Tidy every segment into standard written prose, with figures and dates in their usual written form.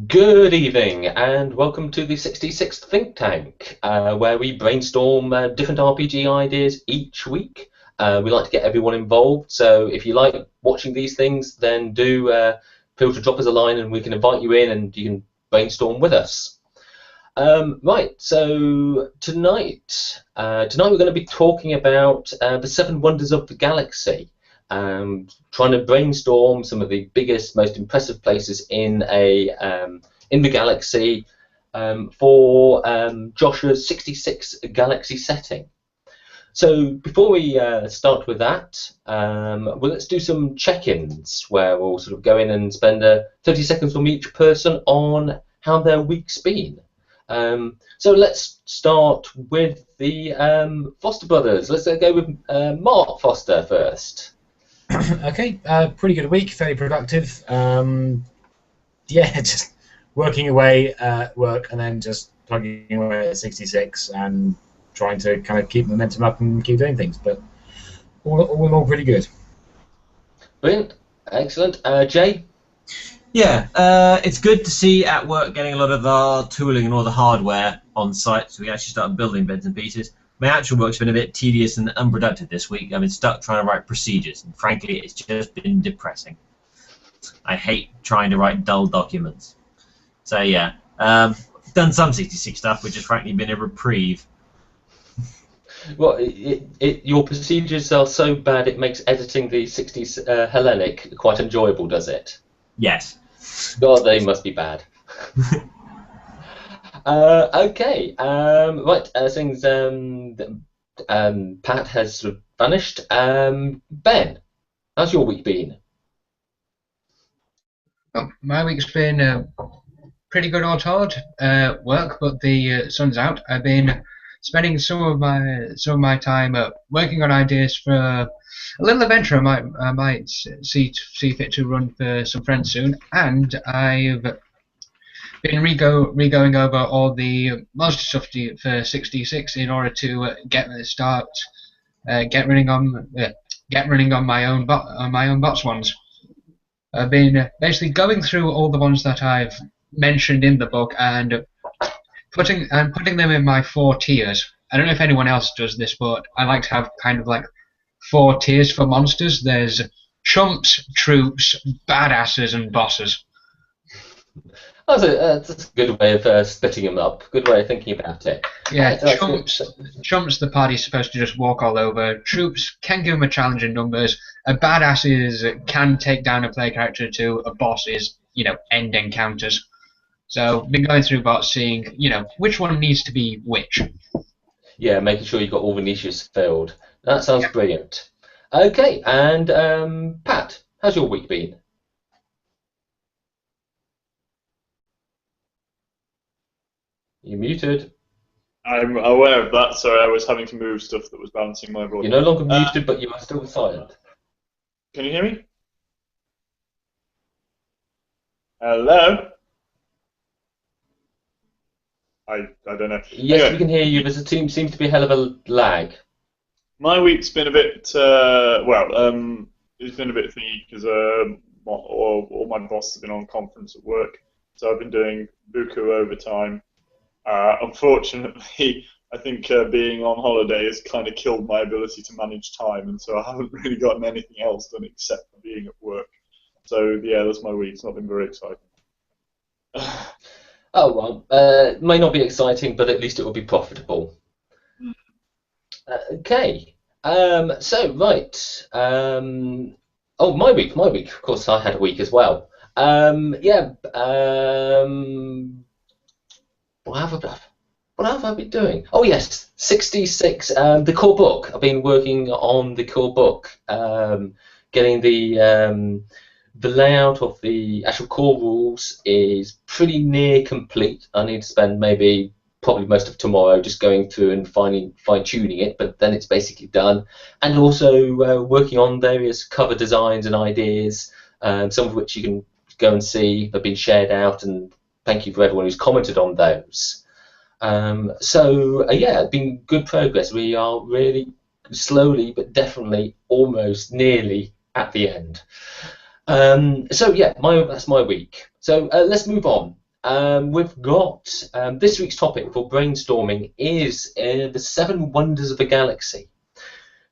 Good evening and welcome to the 66th Think Tank, where we brainstorm different RPG ideas each week. We like to get everyone involved, so if you like watching these things, then do feel to drop us a line and we can invite you in and you can brainstorm with us. Right, so tonight we're going to be talking about the Seven Wonders of the Galaxy. Trying to brainstorm some of the biggest, most impressive places in the galaxy for Joshua's 66 galaxy setting. So before we start with that, well, let's do some check-ins where we'll sort of go in and spend 30 seconds from each person on how their week's been. So let's start with the Foster brothers. Let's go with Mark Foster first. Okay, pretty good week, fairly productive. Yeah, just working away at work and then just plugging away at 66 and trying to kind of keep momentum up and keep doing things. But all in all, pretty good. Brilliant, excellent. Jay? Yeah, it's good to see at work getting a lot of our tooling and all the hardware on site, so we actually started building bits and pieces. My actual work's been a bit tedious and unproductive this week. I've been stuck trying to write procedures, and frankly, it's just been depressing. I hate trying to write dull documents. So yeah, done some 66 stuff, which has frankly been a reprieve. Well, your procedures are so bad it makes editing the 60s Hellenic quite enjoyable, does it? Yes. God, they must be bad. Okay, right, since Pat has sort of vanished, Ben, how's your week been? Oh, my week's been pretty good all told. Work, but the sun's out. I've been spending some of my time working on ideas for a little adventure I might see fit to run for some friends soon, and I've been re-going over all the monster stuff for 66 in order to get running on my own bots ones. I've been basically going through all the ones that I've mentioned in the book and putting them in my 4 tiers. I don't know if anyone else does this, but I like to have kind of like 4 tiers for monsters. There's chumps, troops, badasses, and bosses. That's a good way of splitting them up. Good way of thinking about it. Yeah, chumps the party's supposed to just walk all over. Troops can give them a challenge in numbers. Badasses can take down a player character to. A boss is, end encounters. So been going through bots, seeing, which one needs to be which. Yeah, making sure you've got all the niches filled. That sounds brilliant. Okay, and Pat, how's your week been? You're muted. I'm aware of that. Sorry, I was having to move stuff that was balancing my volume. You're no longer muted, but you are still silent. Can you hear me? Hello? I don't know. Yes, Anyway, we can hear you. There seems to be a hell of a lag. my week's been a bit, it's been a bit thingy because all my bosses have been on conference at work, so I've been doing buku overtime. Unfortunately, I think being on holiday has kind of killed my ability to manage time, and so I haven't really gotten anything else done except for being at work. So yeah, that's my week. It's not been very exciting. Oh well, it may not be exciting, but at least it will be profitable. Okay, so right. Oh, my week. Of course, I had a week as well. Yeah. What have I been doing? Oh yes, 66. The core book. I've been working on the core book, getting the layout of the actual core rules is pretty near complete. I need to spend probably most of tomorrow just going through and fine-tuning it, but then it's basically done. And also working on various cover designs and ideas, some of which you can go and see. They've been shared out, and thank you for everyone who's commented on those. So yeah, it's been good progress. We are really slowly but definitely almost nearly at the end. So yeah, that's my week. So let's move on. We've got this week's topic for brainstorming is the 7 wonders of the galaxy.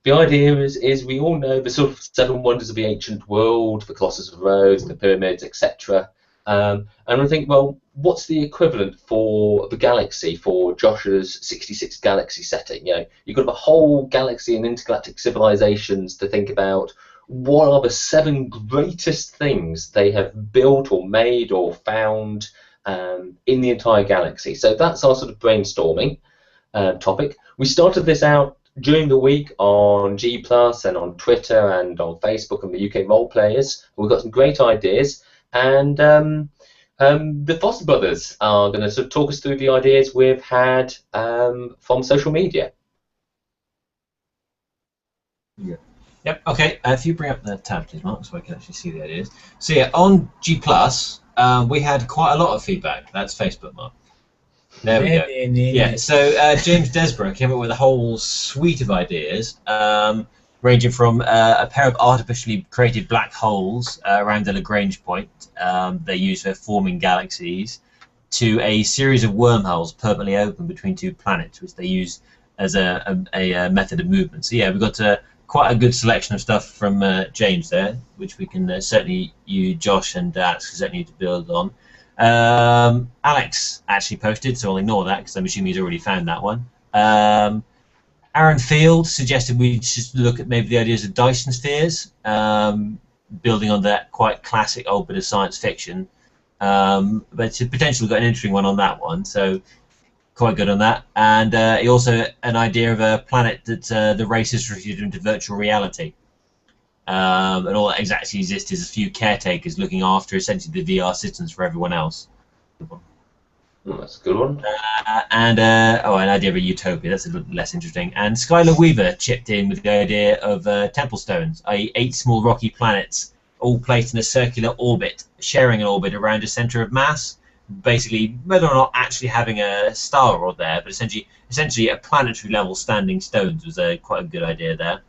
The idea is we all know the sort of 7 wonders of the ancient world, the Colossus of Rhodes, the pyramids, etc. And I think, well, what's the equivalent for the galaxy, for Joshua's 66 galaxy setting? You've got the whole galaxy and intergalactic civilizations to think about. What are the 7 greatest things they have built or made or found in the entire galaxy? So that's our sort of brainstorming topic. We started this out during the week on G Plus and on Twitter and on Facebook and the UK role players. We've got some great ideas, and the Foster brothers are going to sort of talk us through the ideas we've had from social media. Yeah. Yep. Okay. If you bring up the tab, please, Mark, so I can actually see the ideas. So yeah, on G Plus, we had quite a lot of feedback. That's Facebook, Mark. There we go. Yeah, so James Desborough came up with a whole suite of ideas, ranging from a pair of artificially created black holes around the Lagrange point they use for forming galaxies, to a series of wormholes permanently open between 2 planets, which they use as a method of movement. So yeah, we've got quite a good selection of stuff from James there, which we can certainly, you, Josh, and Alex can certainly build on. Alex actually posted, so I'll ignore that because I'm assuming he's already found that one. Aaron Field suggested we should look at maybe the ideas of Dyson spheres, building on that quite classic old bit of science fiction. But it's potentially got an interesting one on that one, so quite good on that. And he also an idea of a planet that the race has retreated into virtual reality. And all that exactly exists is a few caretakers looking after essentially the VR systems for everyone else. That's a good one. And an idea of a utopia. That's a little less interesting. And Skylar Weaver chipped in with the idea of temple stones, i.e. 8 small rocky planets, all placed in a circular orbit, sharing an orbit around a centre of mass. Basically, whether or not actually having a star or there, but essentially a planetary level standing stones was quite a good idea there.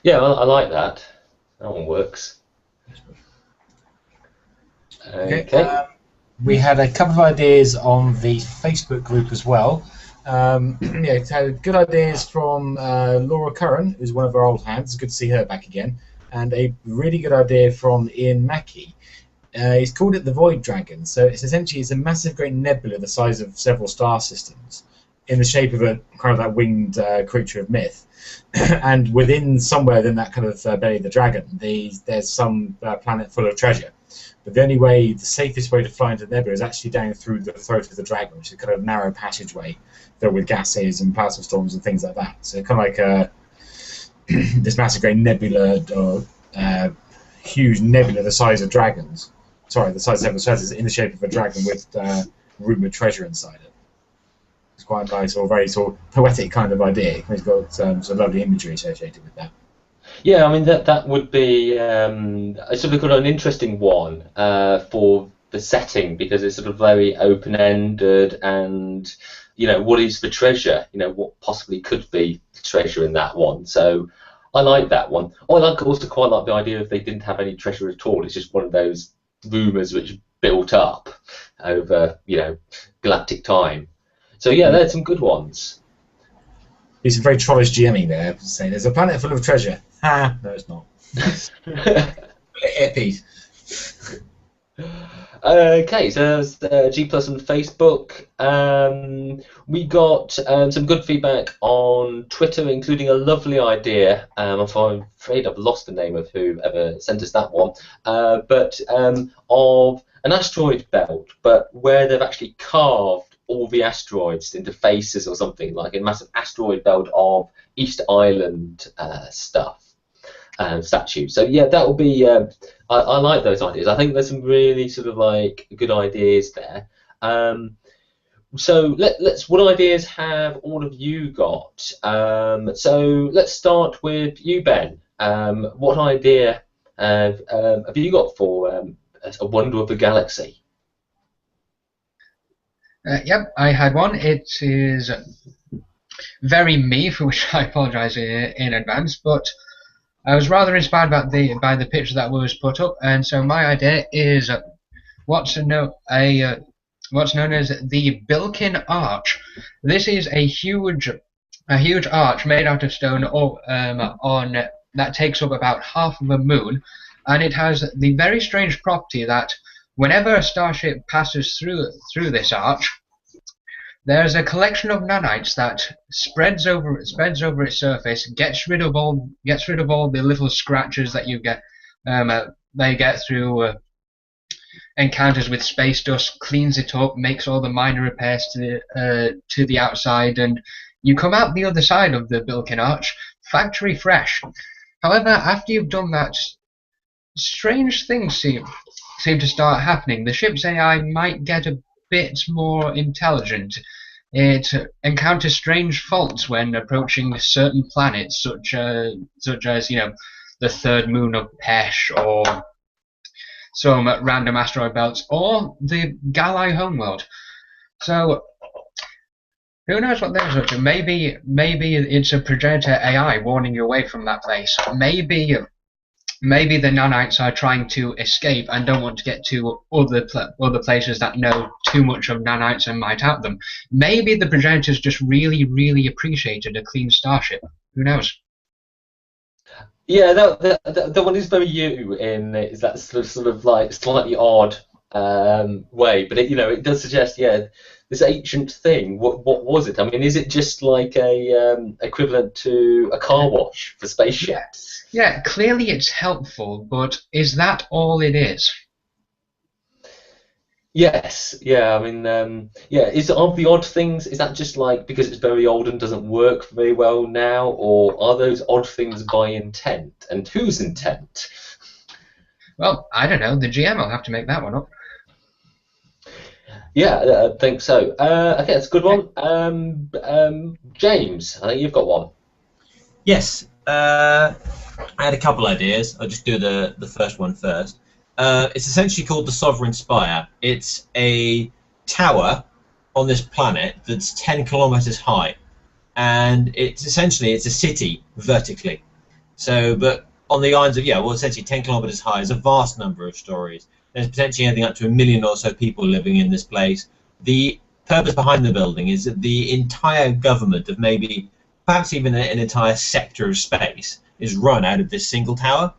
Yeah, I like that. That one works. Okay. We had a couple of ideas on the Facebook group as well. Had good ideas from Laura Curran, who's one of our old hands. It's good to see her back again. And a really good idea from Ian Mackey. He's called it the Void Dragon. So it's a massive, great nebula the size of several star systems, in the shape of a kind of that winged creature of myth. And somewhere within that kind of belly of the dragon, there's some planet full of treasure. But the safest way to fly into the nebula is actually down through the throat of the dragon, which is a kind of narrow passageway filled with gases and plasma storms and things like that. So kind of like this massive great nebula, or huge nebula the size of dragons. Sorry, the size of several treasures in the shape of a dragon with rumoured treasure inside it. It's quite a nice, or very sort of poetic kind of idea. It's got some lovely imagery associated with that. Yeah, I mean that would be sort of got an interesting one for the setting, because it's sort of very open-ended, and what is the treasure? What possibly could be the treasure in that one? So I like that one. I also quite like the idea if they didn't have any treasure at all. It's just one of those rumours which built up over galactic time. So yeah, there's some good ones. He's very trollish GMing there, saying there's a planet full of treasure. No, it's not. Epies. Okay, so there's G Plus on Facebook. We got some good feedback on Twitter, including a lovely idea. I'm afraid I've lost the name of whoever sent us that one, but of an asteroid belt, but where they've actually carved all the asteroids into faces or something, like a massive asteroid belt of East Island statues. So yeah, that will be. I like those ideas. I think there's some really sort of like good ideas there. So let's. What ideas have all of you got? So let's start with you, Ben. What idea have you got for a wonder of the galaxy? Yep, I had one. It is very me, for which I apologise in advance, but I was rather inspired by the picture that was put up, and so my idea is what's known as the Bilkin Arch. This is a huge arch made out of stone, on that takes up about half of a moon, and it has the very strange property that whenever a starship passes through this arch, there's a collection of nanites that spreads over its surface, gets rid of all the little scratches that they get through encounters with space dust, cleans it up, makes all the minor repairs to the outside, and you come out the other side of the Bilkin Arch factory fresh. However, after you've done that, strange things seem to start happening. The ship's AI might get a bit more intelligent. It encounters strange faults when approaching certain planets, such as the third moon of Pesh, or some random asteroid belts, or the Galai homeworld. So who knows what they're up to? Maybe it's a progenitor AI warning you away from that place. Maybe the nanites are trying to escape and don't want to get to other places that know too much of nanites and might out them. Maybe the progenitors just really appreciated a clean starship. Who knows? Yeah, the one is very you in is that sort of like slightly odd way, but it does suggest this ancient thing. What was it? I mean, is it just like a equivalent to a car wash for spaceships? Yeah, clearly it's helpful, but is that all it is? Yes, yeah, I mean, is of the odd things, is that just like because it's very old and doesn't work very well now, or are those odd things by intent, and whose intent? Well, I don't know, the GM will have to make that one up. Yeah, I think so. Okay, that's a good one. James, I think you've got one. Yes, I had a couple ideas. I'll just do the first one first. It's essentially called the Sovereign Spire. It's a tower on this planet that's 10 kilometers high, and it's a city vertically. So, but on the lines of essentially 10 kilometers high is a vast number of stories. There's potentially anything up to 1 million or so people living in this place. The purpose behind the building is that the entire government of maybe, perhaps even an entire sector of space, is run out of this single tower.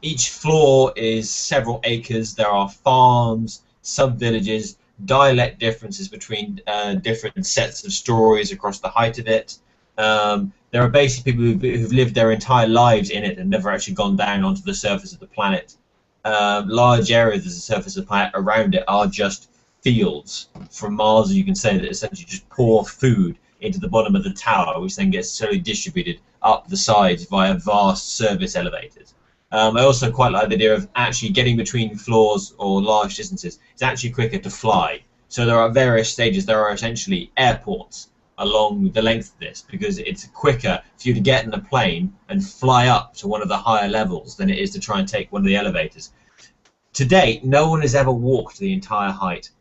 Each floor is several acres. There are farms, sub-villages, dialect differences between different sets of stories across the height of it. There are basically people who've lived their entire lives in it and never actually gone down onto the surface of the planet. Large areas of the surface of the planet around it are just fields. From Mars, you can say that essentially just pour food into the bottom of the tower, which then gets slowly distributed up the sides via vast service elevators. I also quite like the idea of actually getting between floors or large distances. It's actually quicker to fly. So there are various stages. There are essentially airports along the length of this, because it's quicker for you to get in a plane and fly up to one of the higher levels than it is to try and take one of the elevators. To date, no one has ever walked the entire height.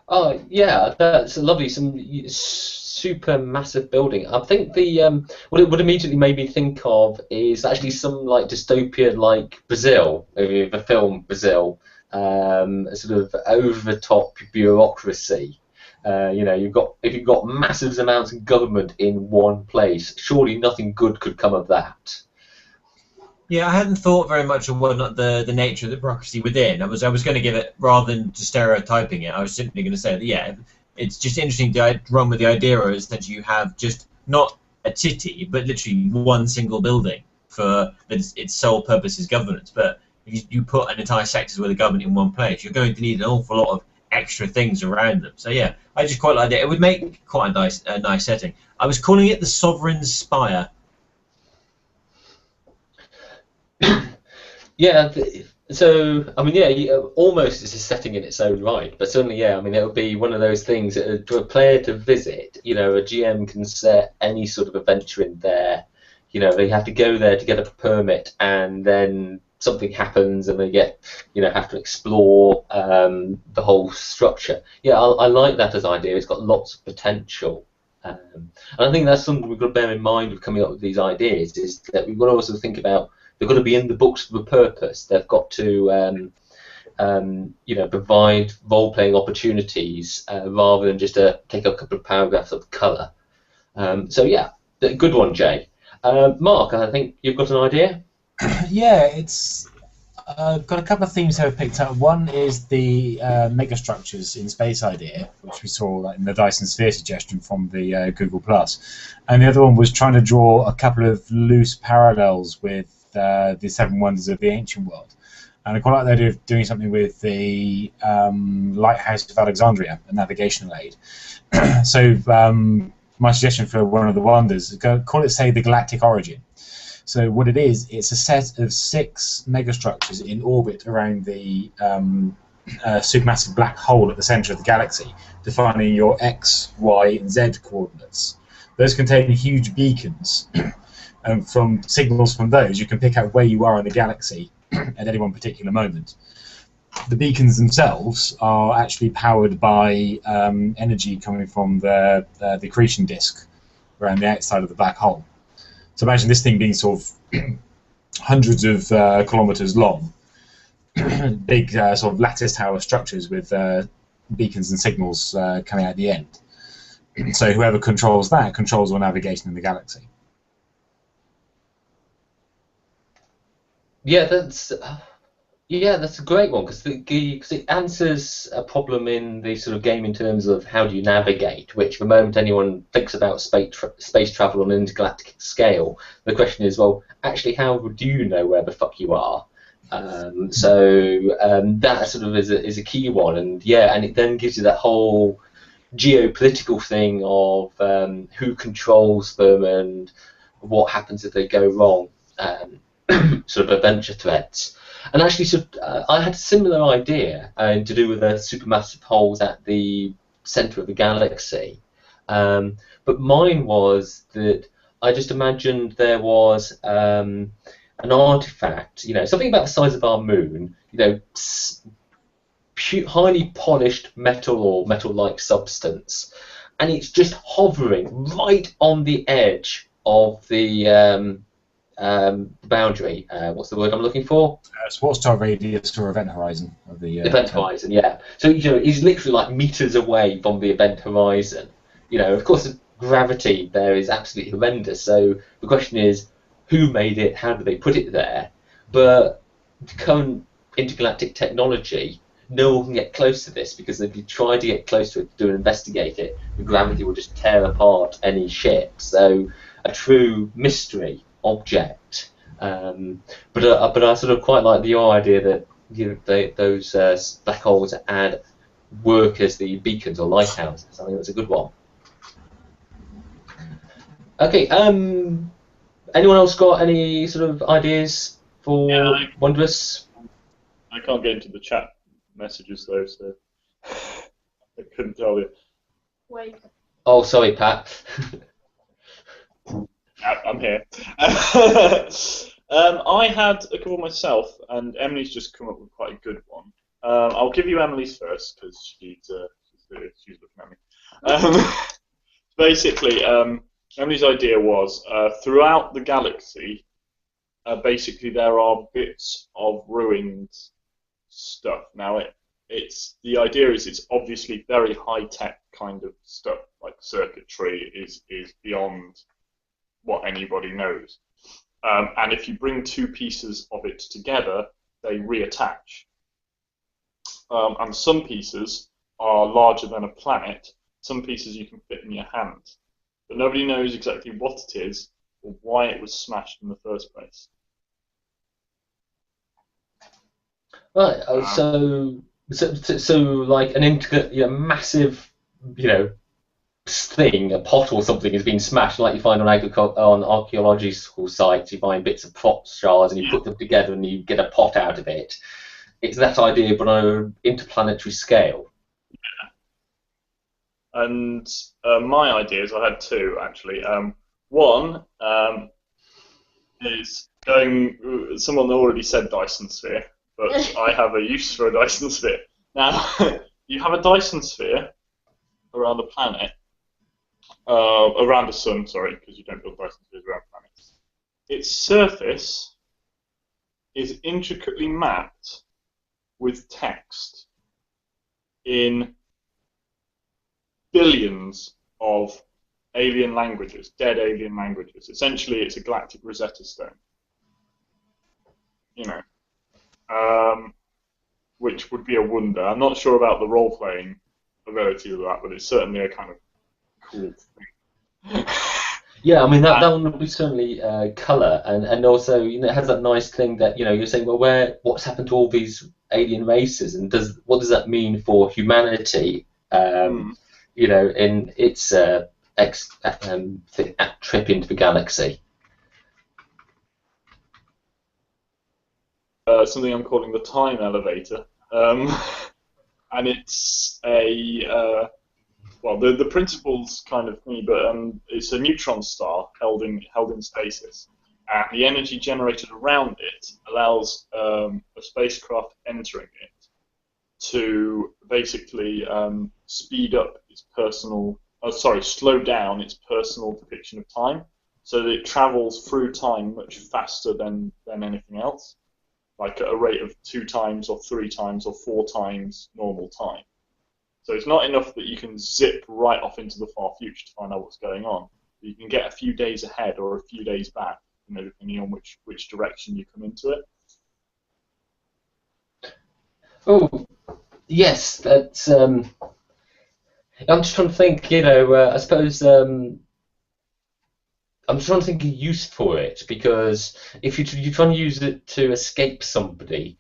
Oh yeah, that's lovely. Some super massive building. I think what it would immediately make me think of is actually some like dystopia like Brazil, the film Brazil, sort of over the top bureaucracy. If you've got massive amounts of government in one place, surely nothing good could come of that. Yeah, I hadn't thought very much of the nature of the bureaucracy within. I was going to give it, rather than just stereotyping it, I was simply going to say that it's just interesting to run with the idea is that you have just not a city, but literally one single building for its sole purpose is governance. But if you put an entire sector with a government in one place, you're going to need an awful lot of extra things around them. So yeah, I just quite like it. It would make quite a nice setting. I was calling it the Sovereign Spire. Yeah, so I mean, almost it's a setting in its own right, but certainly, I mean, it would be one of those things that, to a player to visit. A GM can set any sort of adventure in there. They have to go there to get a permit, and then something happens, and they have to explore the whole structure. Yeah, I like that as an idea. It's got lots of potential. And I think that's something we've got to bear in mind with coming up with these ideas, is that we've got to also think about they've got to be in the books for a purpose. They've got to provide role-playing opportunities rather than just take a couple of paragraphs of colour. So yeah, good one, Jay. Mark, I think you've got an idea? Yeah, it's got a couple of themes I've picked up. One is the megastructures in space idea, which we saw in the Dyson Sphere suggestion from the Google Plus, and the other one was trying to draw a couple of loose parallels with the Seven Wonders of the Ancient World. And I quite like the idea of doing something with the Lighthouse of Alexandria, a navigational aid. So my suggestion for one of the wonders, call it, say, the Galactic Origin. So what it is, it's a set of 6 megastructures in orbit around the supermassive black hole at the centre of the galaxy, defining your X, Y, and Z coordinates. Those contain huge beacons, and from signals from those, you can pick out where you are in the galaxy at any one particular moment. The beacons themselves are actually powered by energy coming from the accretion disk around the outside of the black hole. So imagine this thing being sort of hundreds of kilometers long, big sort of lattice tower structures with beacons and signals coming out the end. So whoever controls that controls all navigation in the galaxy. Yeah, that's a great one, because it answers a problem in the sort of game in terms of how do you navigate, which the moment anyone thinks about space travel on an intergalactic scale, the question is, well, actually, how do you know where the fuck you are? That sort of is a key one, and it then gives you that whole geopolitical thing of who controls them and what happens if they go wrong, sort of adventure threats. And actually, I had a similar idea to do with the supermassive holes at the centre of the galaxy. But mine was that I just imagined there was an artifact, something about the size of our moon, highly polished metal or metal-like substance, and it's just hovering right on the edge of the boundary. What's the word I'm looking for? Sports star radius or event horizon of the event horizon. Yeah. So he's literally like meters away from the event horizon. Of course, the gravity there is absolutely horrendous. So the question is, who made it? How did they put it there? But the current intergalactic technology, no one can get close to this, because if you try to get close to it to investigate it, the gravity will just tear apart any ship. So a true mystery object. But I sort of quite like your idea that those black holes work as the beacons or lighthouses. I think that's a good one. Okay. Anyone else got any sort of ideas for Wondrous? I can't get into the chat messages though, so I couldn't tell you. Wait. Oh, sorry, Pat. I'm here. I had a couple myself, and Emily's just come up with quite a good one. I'll give you Emily's first, because she's looking at me. Basically, Emily's idea was, throughout the galaxy, basically there are bits of ruined stuff. Now, the idea is it's obviously very high-tech kind of stuff, like circuitry is beyond what anybody knows. And if you bring 2 pieces of it together, they reattach. And some pieces are larger than a planet. Some pieces you can fit in your hand. But nobody knows exactly what it is or why it was smashed in the first place. Right. So like an massive, thing, a pot or something has been smashed, like you find on archaeological sites. You find bits of pot shards and you put them together and you get a pot out of it. It's that idea, but on an interplanetary scale. Yeah. And my ideas, I had 2 actually. One is going. Someone already said Dyson Sphere, but I have a use for a Dyson Sphere. Now, you have a Dyson Sphere around the planet, around the sun, sorry, because you don't build Dyson spheres around planets. Its surface is intricately mapped with text in billions of alien languages, dead alien languages. Essentially, it's a galactic Rosetta Stone. You know, which would be a wonder. I'm not sure about the role-playing ability of that, but it's certainly a kind of cool thing. Yeah, I mean that one would be certainly colour, and also it has that nice thing that you're saying, well, what's happened to all these alien races, and what does that mean for humanity? In its trip into the galaxy. Something I'm calling the time elevator, and it's a the principle's kind of me, but it's a neutron star held in stasis, and the energy generated around it allows a spacecraft entering it to basically slow down its personal depiction of time, so that it travels through time much faster than anything else, like at a rate of 2 times or 3 times or 4 times normal time. So it's not enough that you can zip right off into the far future to find out what's going on. You can get a few days ahead or a few days back, depending on which direction you come into it. Oh, yes, that's. I'm just trying to think. I suppose. I'm just trying to think of use for it, because if you're trying to use it to escape somebody,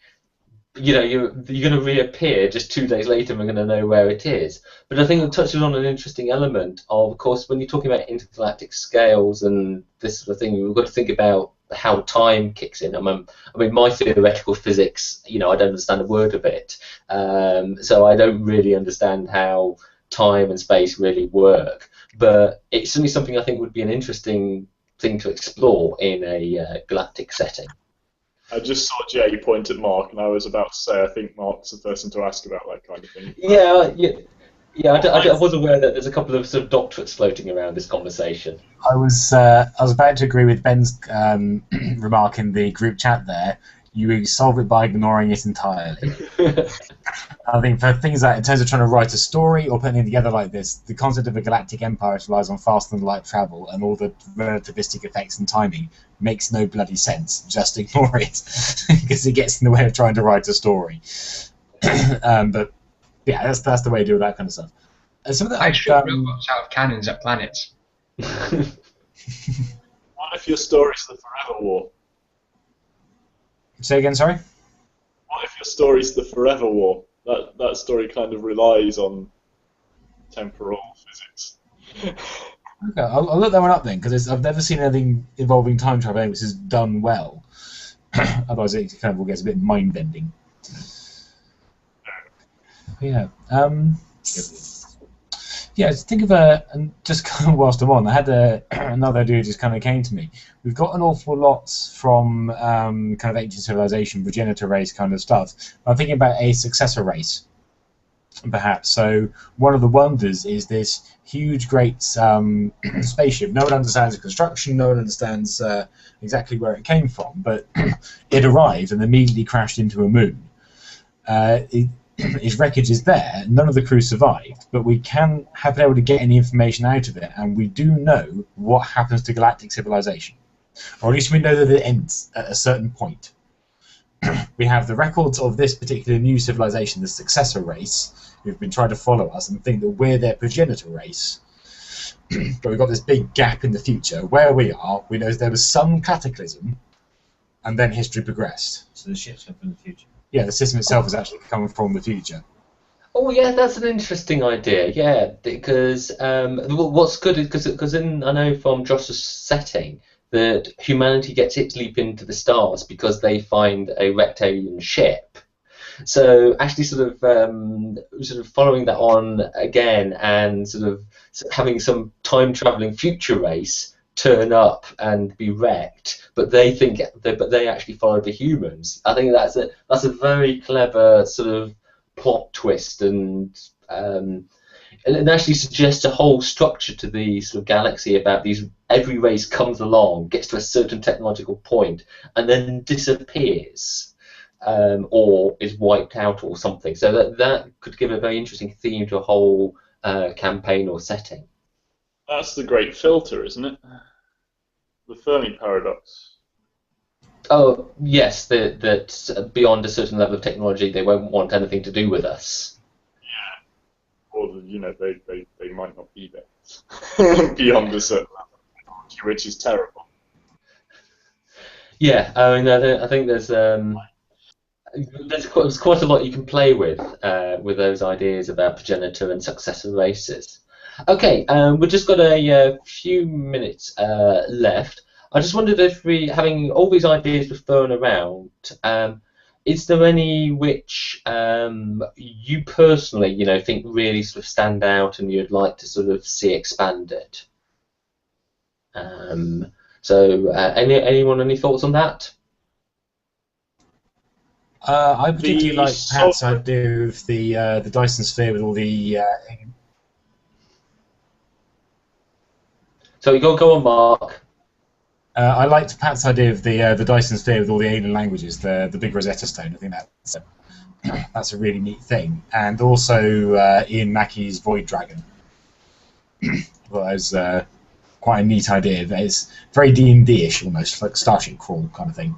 you're going to reappear just 2 days later, and we're going to know where it is. But I think it touches on an interesting element of course, when you're talking about intergalactic scales and this sort of thing, we've got to think about how time kicks in. I mean, my theoretical physics, I don't understand a word of it, so I don't really understand how time and space really work. But it's certainly something I think would be an interesting thing to explore in a galactic setting. I just saw Jay point at Mark, and I was about to say I think Mark's the person to ask about that kind of thing. Yeah. I was aware that there's a couple of sort of doctorates floating around this conversation. I was about to agree with Ben's remark in the group chat there. You solve it by ignoring it entirely. I think for things like, in terms of trying to write a story or putting it together like this, the concept of a galactic empire relies on faster than light travel and all the relativistic effects and timing makes no bloody sense. Just ignore it, because it gets in the way of trying to write a story. But yeah, that's the way to do that kind of stuff. Some of the, I shoot robots out of cannons at planets. What if your story's the Forever War? Say again, sorry? What if your story's the Forever War? That story kind of relies on temporal physics. Okay, I'll look that one up then, because I've never seen anything involving time traveling which is done well. Otherwise, it kind of all gets a bit mind-bending. Yeah. Yeah, think of and just kind of whilst I'm on, I had another idea just kind of came to me. We've got an awful lot from kind of ancient civilization, progenitor race kind of stuff. I'm thinking about a successor race, perhaps. So one of the wonders is this huge, great spaceship. No one understands the construction. No one understands exactly where it came from, but it arrived and immediately crashed into a moon. Its wreckage is there. None of the crew survived, but we haven't been able to get any information out of it, and we do know what happens to galactic civilization, or at least we know that it ends at a certain point. We have the records of this particular new civilization, the successor race, who've been trying to follow us and think that we're their progenitor race. But we've got this big gap in the future. Where we are, we know there was some cataclysm, and then history progressed. So the ship's come from the future. Yeah, the system itself is actually coming from the future. Oh yeah, that's an interesting idea. Yeah, because what's good is because I know from Josh's setting that humanity gets its leap into the stars because they find a wrecked alien ship. So actually, sort of following that on again, and sort of having some time traveling future race turn up and be wrecked, but they actually followed the humans. I think that's a very clever sort of plot twist, and it actually suggests a whole structure to the sort of galaxy about these. Every race comes along, gets to a certain technological point, and then disappears, or is wiped out or something. So that could give a very interesting theme to a whole campaign or setting. That's the great filter, isn't it? The Fermi paradox. Oh yes, that beyond a certain level of technology, they won't want anything to do with us. Or they might not be there beyond a certain level of technology, which is terrible. Yeah, I mean, I think there's quite a lot you can play with those ideas about progenitor and successor races. Okay, we've just got a few minutes left. I just wondered if having all these ideas we're throwing around, is there any which you personally, think really sort of stand out and you'd like to sort of see expanded? Anyone, any thoughts on that? I particularly like Pat's idea of the Dyson sphere with all the. So go on, Mark. I liked Pat's idea of the Dyson sphere with all the alien languages, the big Rosetta Stone. I think that's a really neat thing, and also Ian Mackey's Void Dragon. Well, that was quite a neat idea. It's very D&D-ish almost, like Starship Crawl kind of thing.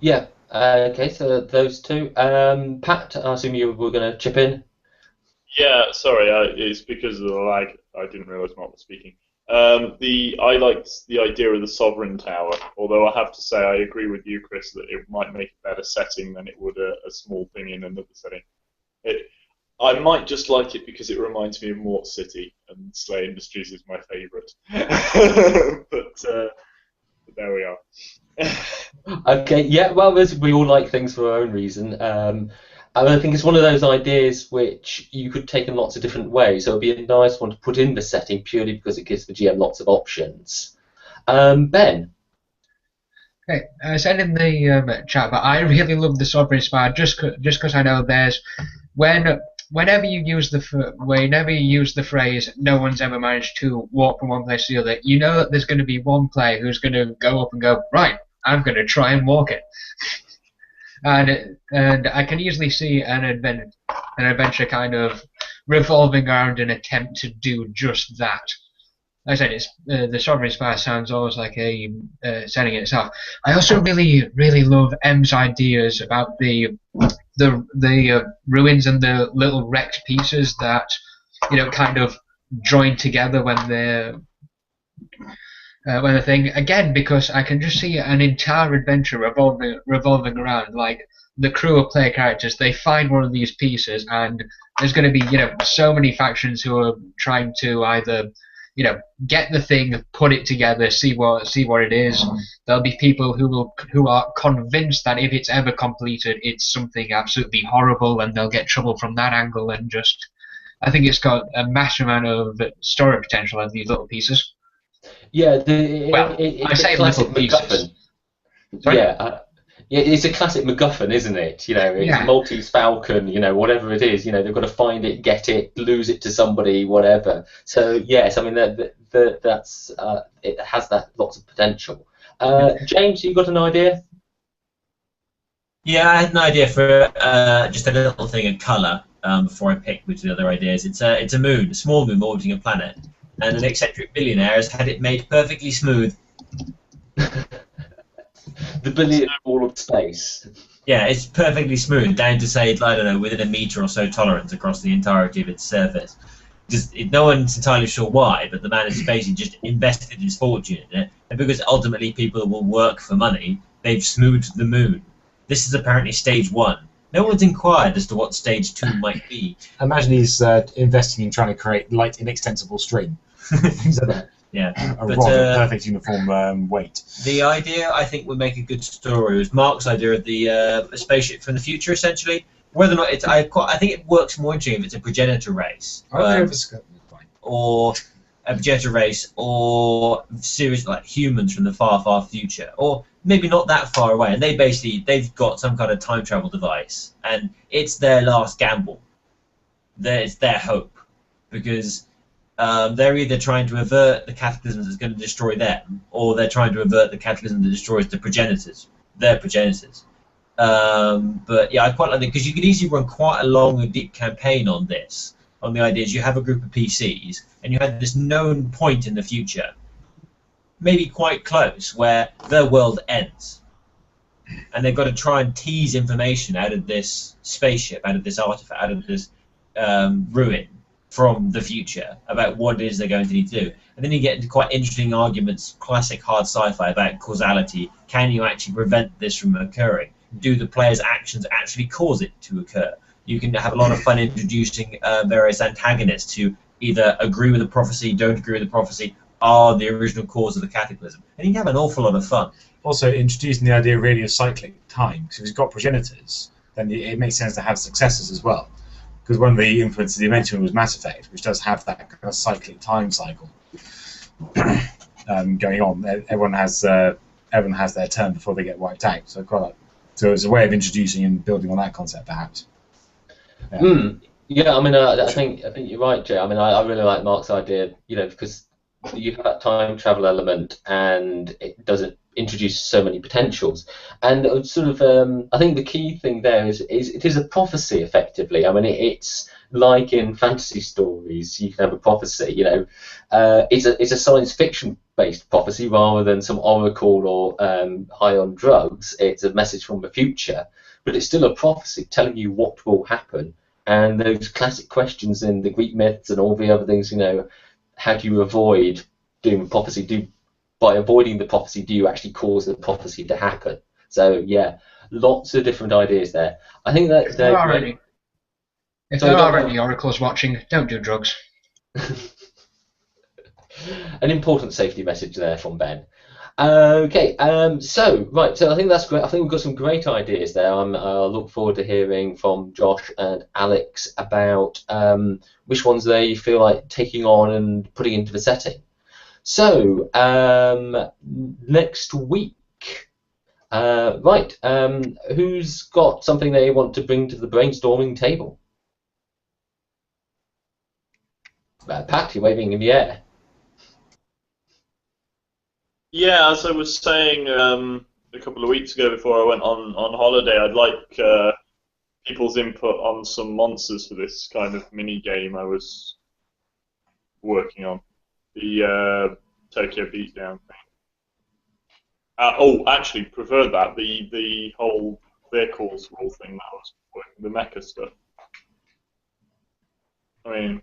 Yeah. Okay. So those two. Pat, I assume you were going to chip in. Yeah. Sorry. It's because of the lag. I didn't realise Mark was speaking. I liked the idea of the Sovereign Tower, although I have to say I agree with you, Chris, that it might make a better setting than it would a small thing in another setting. I might just like it because it reminds me of Mort City, and Slay Industries is my favourite. but there we are. Okay, yeah, well, we all like things for our own reason. I think it's one of those ideas which you could take in lots of different ways, so it would be a nice one to put in the setting purely because it gives the GM lots of options. Ben? Okay, I said in the chat, but I really love the Sovereign Spire just because I know there's whenever you use the phrase "no one's ever managed to walk from one place to the other," you know that there's going to be one player who's going to go up and go, right, I'm going to try and walk it. And I can easily see an adventure kind of revolving around an attempt to do just that. Like I said, it's the Sovereign Spire sounds always like a setting in itself. I also really love M's ideas about the ruins and the little wrecked pieces that kind of join together when they're thing again, because I can just see an entire adventure revolving around like the crew of player characters. They find one of these pieces, and there's going to be so many factions who are trying to either get the thing, put it together, see what it is. There'll be people who are convinced that if it's ever completed, it's something absolutely horrible, and they'll get trouble from that angle. And just, I think it's got a massive amount of story potential in these little pieces. Yeah, I say little pieces. Yeah, it's a classic MacGuffin, isn't it? It's Maltese Falcon, whatever it is, they've got to find it, get it, lose it to somebody, whatever. So yes, I mean that's it has that lots of potential. James, you got an idea? Yeah, I had an idea for just a little thing of colour before I pick which of the other ideas. It's a moon, a small moon orbiting a planet. And an eccentric billionaire has had it made perfectly smooth. The billion ball of space. Yeah, it's perfectly smooth, down to say, I don't know, within a metre or so tolerance across the entirety of its surface. No one's entirely sure why, but the man has basically just invested his fortune in it, and because ultimately people will work for money, they've smoothed the moon. This is apparently stage 1. No one's inquired as to what stage 2 might be. Imagine he's investing in trying to create light, inextensible string. Things like that. Yeah, a rather perfect uniform weight. The idea, I think, would make a good story. It was Mark's idea of the spaceship from the future, essentially. Whether or not it's, I think it works more interesting if it's a progenitor race, or a progenitor race, or series like humans from the far, far future, or maybe not that far away. And they've got some kind of time travel device, and it's their last gamble. it's their hope, because they're either trying to avert the cataclysm that's going to destroy them, or they're trying to avert the cataclysm that destroys their progenitors. But yeah, I quite like it, because you could easily run quite a long and deep campaign on this. On the idea is you have a group of PCs, and you have this known point in the future, maybe quite close, where their world ends. And they've got to try and tease information out of this spaceship, out of this artifact, out of this ruin from the future about what it is they're going to need to do. And then you get into quite interesting arguments, classic hard sci-fi, about causality. Can you actually prevent this from occurring? Do the player's actions actually cause it to occur? You can have a lot of fun introducing various antagonists who either agree with the prophecy, don't agree with the prophecy, are the original cause of the cataclysm. And you can have an awful lot of fun. Also, introducing the idea really of cyclic time, because if you've got progenitors, then it makes sense to have successors as well. Because one of the influences you mentioned was Mass Effect, which does have that kind of cyclic time cycle going on. Everyone has their turn before they get wiped out. So it's a way of introducing and building on that concept, perhaps. Yeah, I mean, I think you're right, Jay. I mean, I really like Mark's idea, because you have that time travel element, and it doesn't introduce so many potentials. And it would sort of, I think the key thing there is it is a prophecy, effectively. I mean, it's like in fantasy stories, you can have a prophecy. It's a science fiction based prophecy rather than some oracle or high on drugs. It's a message from the future, but it's still a prophecy telling you what will happen. And those classic questions in the Greek myths and all the other things, how do you avoid doing prophecy? By avoiding the prophecy, do you actually cause the prophecy to happen? So yeah, lots of different ideas there. I think that if there are any oracles watching, don't do drugs. An important safety message there from Ben. Okay, so I think that's great. I think we've got some great ideas there. I look forward to hearing from Josh and Alex about which ones they feel like taking on and putting into the setting. So next week, who's got something they want to bring to the brainstorming table? Pat, you're waving in the air. Yeah, as I was saying a couple of weeks ago before I went on holiday, I'd like people's input on some monsters for this kind of mini game I was working on. The Tokyo Beatdown thing. Actually, preferred that. The whole vehicles rule thing that I was working, the mecha stuff. I mean,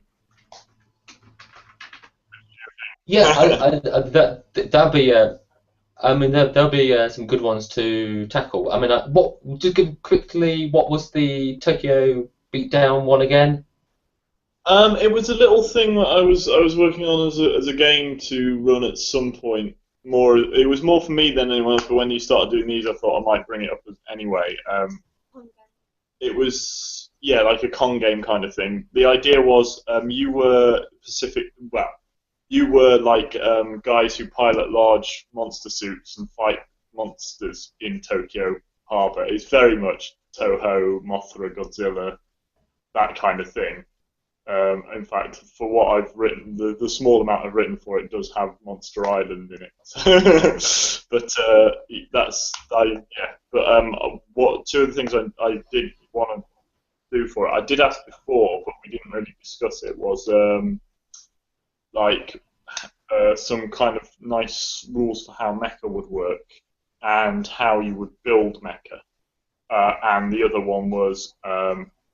yeah, that'd be. I mean, there'll be some good ones to tackle. I mean, just give quickly. What was the Tokyo Beatdown one again? It was a little thing that I was working on as a game to run at some point. It was more for me than anyone else. But when you started doing these, I thought I might bring it up anyway. It was like a con game kind of thing. The idea was you were like guys who pilot large monster suits and fight monsters in Tokyo Harbor. It's very much Toho, Mothra, Godzilla, that kind of thing. In fact, for what I've written, the small amount I've written for it does have Monster Island in it. But what two of the things I did want to do for it, I did ask before, but we didn't really discuss it, was some kind of nice rules for how mecha would work and how you would build mecha. And the other one was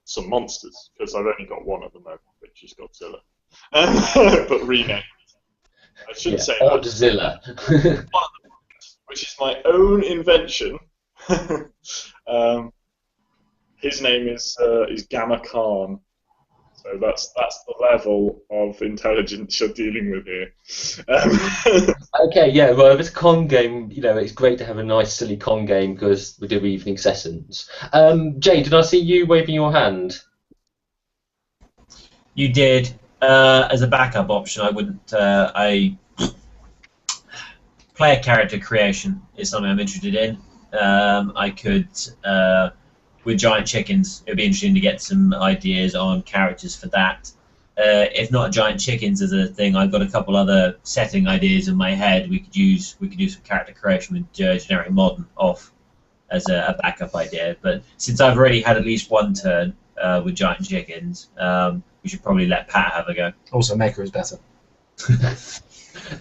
some monsters, because I've only got one at the moment, which is Godzilla, but renamed. I shouldn't say Godzilla. Which is my own invention. His name is Gamma Khan. So that's the level of intelligence you're dealing with here. Okay, yeah. Well, this con game, it's great to have a nice silly con game because we do evening sessions. Jay, did I see you waving your hand? You did. As a backup option, I wouldn't. Player character creation is something I'm interested in. I could with giant chickens. It'd be interesting to get some ideas on characters for that. If not giant chickens as a thing, I've got a couple other setting ideas in my head. We could do some character creation with generic modern off as a backup idea. But since I've already had at least one turn with giant chickens, we should probably let Pat have a go. Also, Maker is better.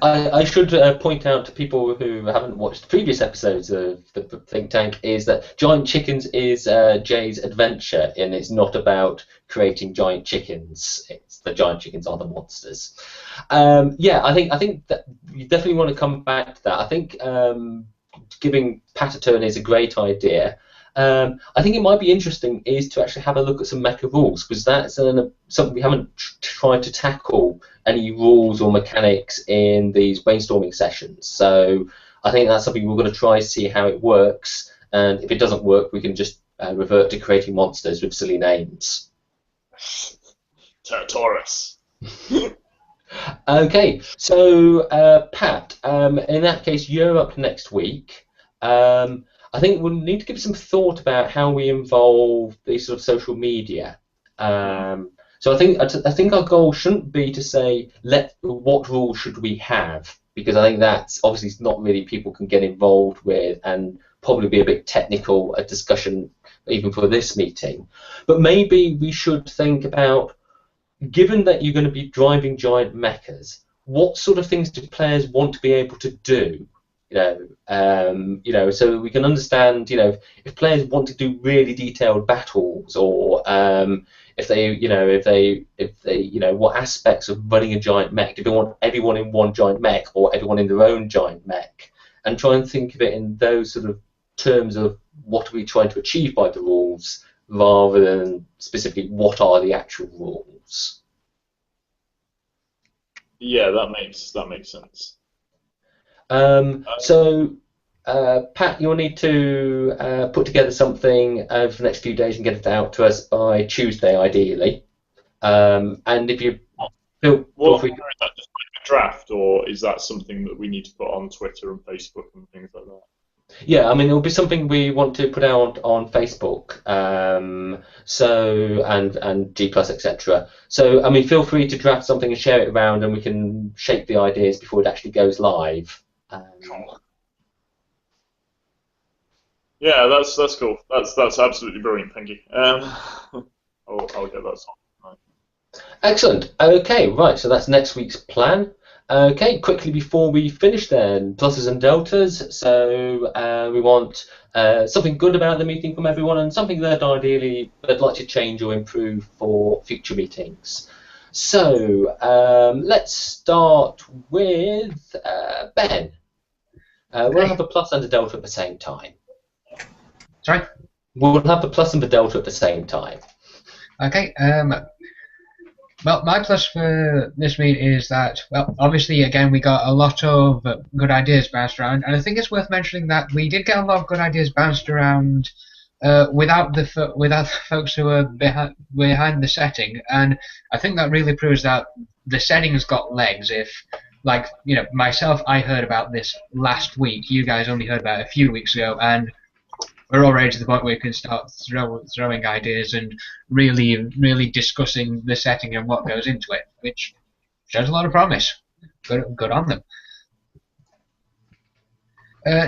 I should point out to people who haven't watched previous episodes of the Think Tank is that Giant Chickens is Jay's adventure, and it's not about creating giant chickens. It's the giant chickens are the monsters. Yeah, I think that you definitely want to come back to that. I think giving Pat a turn is a great idea. I think it might be interesting is to actually have a look at some mecha rules, because that's something we haven't tried to tackle any rules or mechanics in these brainstorming sessions. So I think that's something we're going to try to see how it works, and if it doesn't work, we can just revert to creating monsters with silly names. Taurus. Okay, so Pat, in that case, you're up next week. I think we'll need to give some thought about how we involve these sort of social media. So I think our goal shouldn't be to say what rules should we have, because I think that's obviously not really people can get involved with, and probably be a bit technical a discussion even for this meeting. But maybe we should think about, given that you're going to be driving giant mechas, what sort of things do players want to be able to do? So we can understand, if players want to do really detailed battles, or if they, what aspects of running a giant mech. Do they want everyone in one giant mech, or everyone in their own giant mech? And try and think of it in those sort of terms of what are we trying to achieve by the rules, rather than specifically what are the actual rules. Yeah, that makes sense. So, Pat, you'll need to put together something over the next few days and get it out to us by Tuesday, ideally. And if you feel free. Is that just like a draft, or is that something that we need to put on Twitter and Facebook and things like that? Yeah, I mean, it'll be something we want to put out on Facebook, and G+, etc. So, I mean, feel free to draft something and share it around, and we can shape the ideas before it actually goes live. Cool. Yeah, that's cool. That's absolutely brilliant. Thank you. I'll get that sorted. Excellent. Okay, right. So that's next week's plan. Okay, quickly before we finish then, pluses and deltas. So we want something good about the meeting from everyone, and something that ideally they'd like to change or improve for future meetings. So let's start with Ben. We'll have the plus and the delta at the same time. Sorry? We'll have the plus and the delta at the same time. Okay. Well, my plus for this meet is that, well, obviously, again, we got a lot of good ideas bounced around, and I think it's worth mentioning that we did get a lot of good ideas bounced around without the folks who are behind the setting, and I think that really proves that the setting's got legs. If, like, myself, I heard about this last week, you guys only heard about it a few weeks ago, and we're already to the point where we can start throwing ideas and really discussing the setting and what goes into it, which shows a lot of promise. Good on them.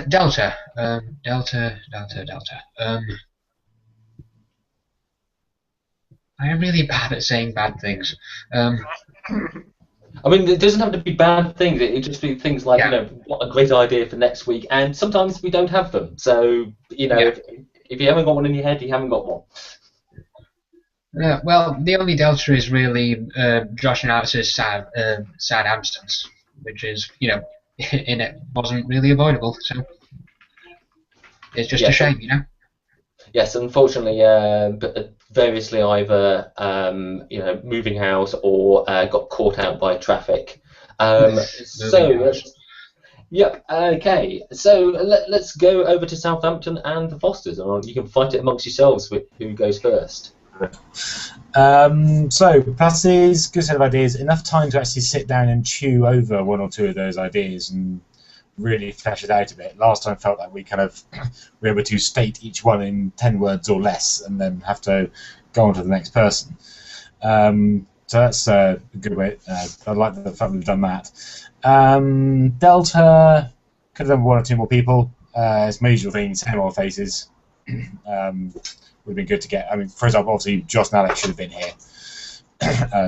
Delta. I am really bad at saying bad things. I mean, it doesn't have to be bad things. It just be things like, what a great idea for next week, and sometimes we don't have them. So, if you haven't got one in your head, you haven't got one. Well, the only delta is really Josh and Alex's sad absence, which is, in it wasn't really avoidable. So it's just a shame, Yes, unfortunately, variously either moving house or got caught out by traffic. Okay. So let's go over to Southampton and the Fosters, and you can fight it amongst yourselves with who goes first. So passes, good set of ideas. Enough time to actually sit down and chew over one or two of those ideas and really flesh it out a bit. Last time felt like we kind of were able to state each one in 10 words or less and then have to go on to the next person. So that's a good way. I like the fact we've done that. Delta could have done one or two more people. It's my usual thing, same old faces. Would have been good to get. I mean, for example, obviously Josh and Alex should have been here.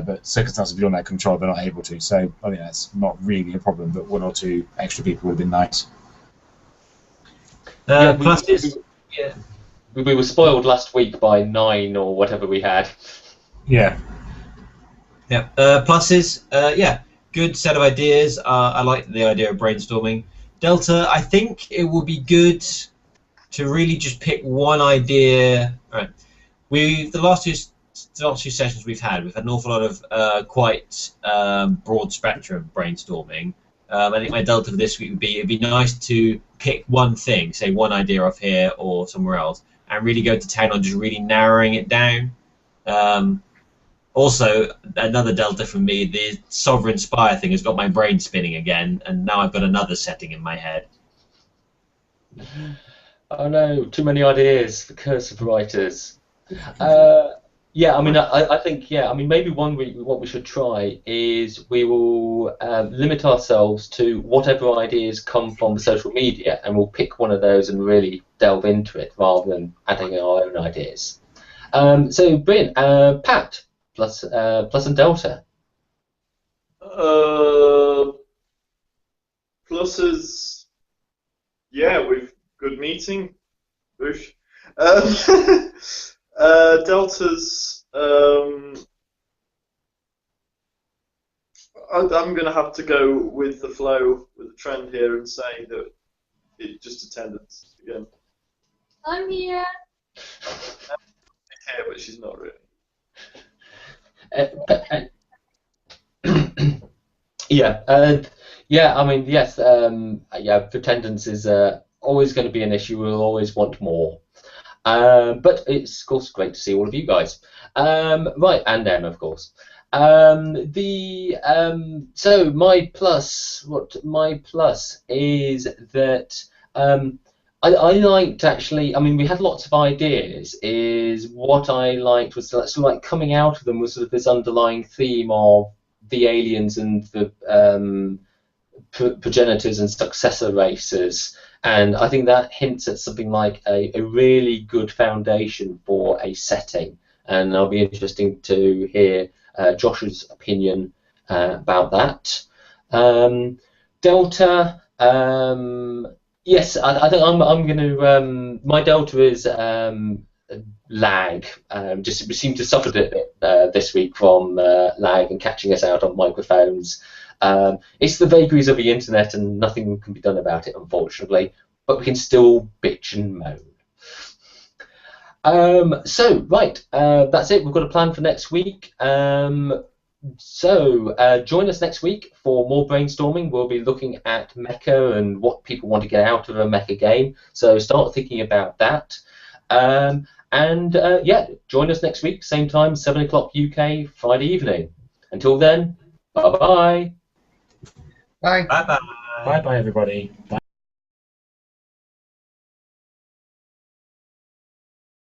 But circumstances beyond their control, they're not able to. So I think that's not really a problem. But one or two extra people would have been nice. We were spoiled last week by 9 or whatever we had. Yeah. Yeah. Pluses. Yeah. Good set of ideas. I like the idea of brainstorming. Delta. I think it would be good to really just pick one idea. All right. The last two sessions we've had an awful lot of quite broad spectrum brainstorming. I think my Delta for this week would be it'd be nice to pick one thing, say one idea off here or somewhere else, and really go to town on just really narrowing it down. Also, another Delta from me, the Sovereign Spire thing has got my brain spinning again, and now I've got another setting in my head. Oh no, too many ideas. The curse of writers. Yeah, I mean, I think, yeah, I mean, maybe one week what we should try is we will limit ourselves to whatever ideas come from the social media, and we'll pick one of those and really delve into it rather than adding our own ideas. So, brilliant. Pat, plus and Delta. Pluses, yeah, we've good meeting. Boosh. Deltas, I'm going to have to go with the flow, with the trend here, and say that it just attendance again. I'm here. She's here, but she's not really. Yeah, I mean, yes, yeah, attendance is always going to be an issue. We'll always want more. But it's, of course, great to see all of you guys. Right, and Em, of course. So my plus is that I liked, actually, I mean, we had lots of ideas. Is what I liked was sort of like coming out of them was sort of this underlying theme of the aliens and the progenitors and successor races. And I think that hints at something like a really good foundation for a setting. And I'll be interested to hear Josh's opinion about that. Delta, yes, I think I'm going to. My Delta is lag. We seem to suffer a bit this week from lag and catching us out on microphones. It's the vagaries of the internet, and nothing can be done about it, unfortunately. But we can still bitch and moan. So, right, that's it. We've got a plan for next week. So, join us next week for more brainstorming. We'll be looking at mecha and what people want to get out of a mecha game. So, start thinking about that. Yeah, join us next week, same time, 7 o'clock UK, Friday evening. Until then, bye-bye. Bye. Bye-bye. Bye-bye, everybody. Bye.